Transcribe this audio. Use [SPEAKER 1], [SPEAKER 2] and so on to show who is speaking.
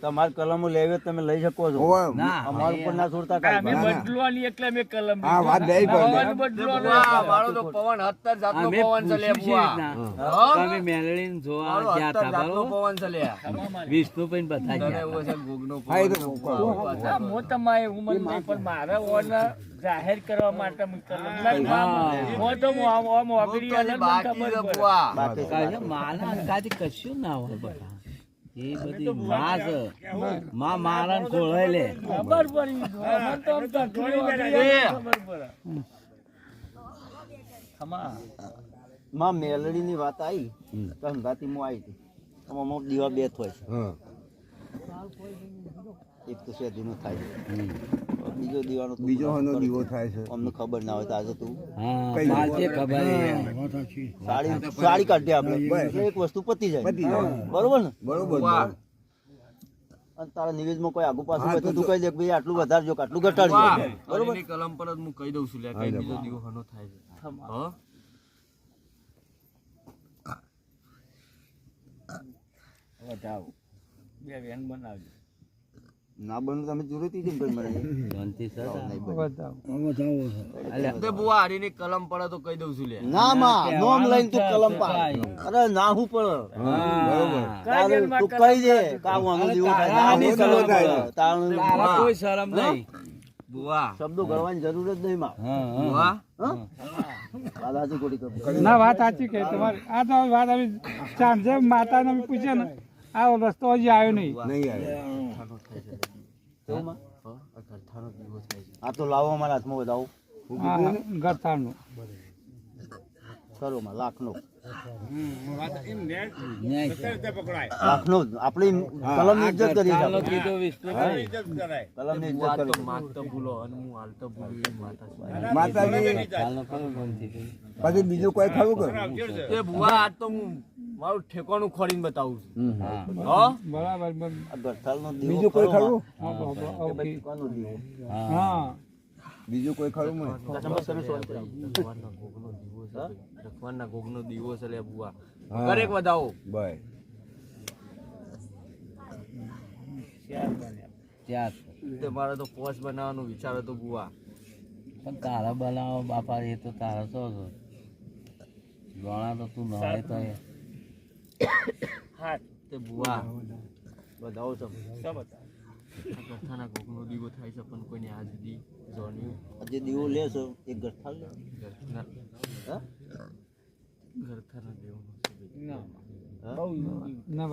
[SPEAKER 1] તમાર કલમો લેવે તમે લઈ શકો છો અમાર ઉપર ના છોડતા કાંઈ
[SPEAKER 2] બદલવાની એટલે મેં કલમ
[SPEAKER 3] હા વાત દઈ પડે
[SPEAKER 4] મારો તો પવન 70 જાતનો પવન છે લે બુઆ
[SPEAKER 5] તમે મેલડીને જોવા ગયા હતા બરોબર
[SPEAKER 4] પવન છે લે
[SPEAKER 5] વિષ્ણુ પણ બતાવી
[SPEAKER 4] એવો છે ગોગનો
[SPEAKER 3] હા એ
[SPEAKER 4] પવન
[SPEAKER 3] તો
[SPEAKER 2] મો તમારે ઉમર નહીં પણ મારે ઓન જાહેર કરવા માટે હું કલમ મો તો આમ વાગડી અલગ
[SPEAKER 4] બાકી છે બુઆ
[SPEAKER 5] માના અંગાથી કશું ના હોય બકા એ બધી માં છે માં મારણ ખોળે લે
[SPEAKER 2] ખબર પડી મને તો આમ તકલીફ વાગડી ખબર પડે ખમા
[SPEAKER 1] માં મેલડી ની વાત આવી તો હંગાતી મો આવી હતી આમાં દીવા બે થાય છે
[SPEAKER 3] હા
[SPEAKER 1] એક તો શેદીનો થાય છે બીજો દીવાનો
[SPEAKER 3] બીજો હનો દીવો થાય છે
[SPEAKER 1] અમને ખબર ના હોય તો આજે તું
[SPEAKER 5] હા માલતે ખબર
[SPEAKER 1] સાડી કાઢીએ આપણે એટલે એક વસ્તુ પતી જાય બરોબર ને
[SPEAKER 3] બરોબર
[SPEAKER 1] અને તારા નિવેદમાં કોઈ આગુ પાછું હોય તો તું કહી દે કે ભાઈ આટલું વધારજો કે આટલું ઘટાડજો
[SPEAKER 4] બરોબર ની કલમ પર જ હું કહી દઉં છું લે કઈ બીજો દીવો હનો થાય છે
[SPEAKER 2] વધાવો બે વેન બનાવજો
[SPEAKER 1] ના બનું તમે જરૂરથી કેમ કરી મને
[SPEAKER 5] શાંતિ સર
[SPEAKER 4] તે બુઆ હારીની કલમ પડે તો કહી દઉં છું લે
[SPEAKER 1] ના માં નોમ લઈને તું કલમ પાડ અરે ના હું પડે તું કહી દે કામ આનો દીવો થાય
[SPEAKER 5] તારા કોઈ શરમ નહીં
[SPEAKER 4] બુઆ
[SPEAKER 1] શબ્દો કરવાની જરૂર જ નહીં માં
[SPEAKER 4] બુઆ
[SPEAKER 1] દાદાજી કોટી કર
[SPEAKER 6] ના વાત સાચી કે તમારી આ તો વાત અમે સાંજે માતાને અમે પૂછે ને આ રસ્તો હજી આવ્યો નહીં
[SPEAKER 3] નહીં આવે
[SPEAKER 1] આ તો લાવો અમારા હાથમાં બતાવો
[SPEAKER 6] ગરતાનું
[SPEAKER 1] કરો માં લાખનો
[SPEAKER 5] ન્યાય
[SPEAKER 1] લાખનો આપણી કલમ ની ઇજ્જત કરી
[SPEAKER 5] ચાલો કીધો વિષ્ણુ
[SPEAKER 1] કલમ ની ઇજ્જત કરી
[SPEAKER 4] માત તો ભૂલો અને હું હાલ તો ભૂલું એ માતા
[SPEAKER 3] માતાજી
[SPEAKER 5] ચાલો કરો બંધ થઈ
[SPEAKER 3] પછી બીજું કોઈ ખરું કે
[SPEAKER 4] એ બુઆ આજ તો હું મારું ઠેકાણું ખોડીને બતાવું છું
[SPEAKER 6] બરાબર
[SPEAKER 1] આ ગઠાલનો દીવો
[SPEAKER 3] બીજું કોઈ ખરું
[SPEAKER 1] કોનો દીવો
[SPEAKER 6] હા
[SPEAKER 3] બીજું કોઈ ખરું મને
[SPEAKER 4] ભગવાનના ગોગનો દીવો છે લે બુઆ દરેક વધાવો
[SPEAKER 3] બાય
[SPEAKER 5] ચાર
[SPEAKER 4] તે મારે તો પોસ્ટ બનાવવાનું વિચાર હતો બુઆ
[SPEAKER 5] પણ તારા બનાવો બાપા એ તો તારા તો ગણા તો તું નહાય તો
[SPEAKER 2] હા
[SPEAKER 4] તે બુઆ
[SPEAKER 1] બતાવો છો
[SPEAKER 4] ગઠાના ગોગનો દીવો થાય છે પણ કોઈને આજ સુધી જોણ્યું
[SPEAKER 1] જે દીવો લેશો એક ગઠાલ લે
[SPEAKER 4] ગરથાના દેવનો
[SPEAKER 6] ના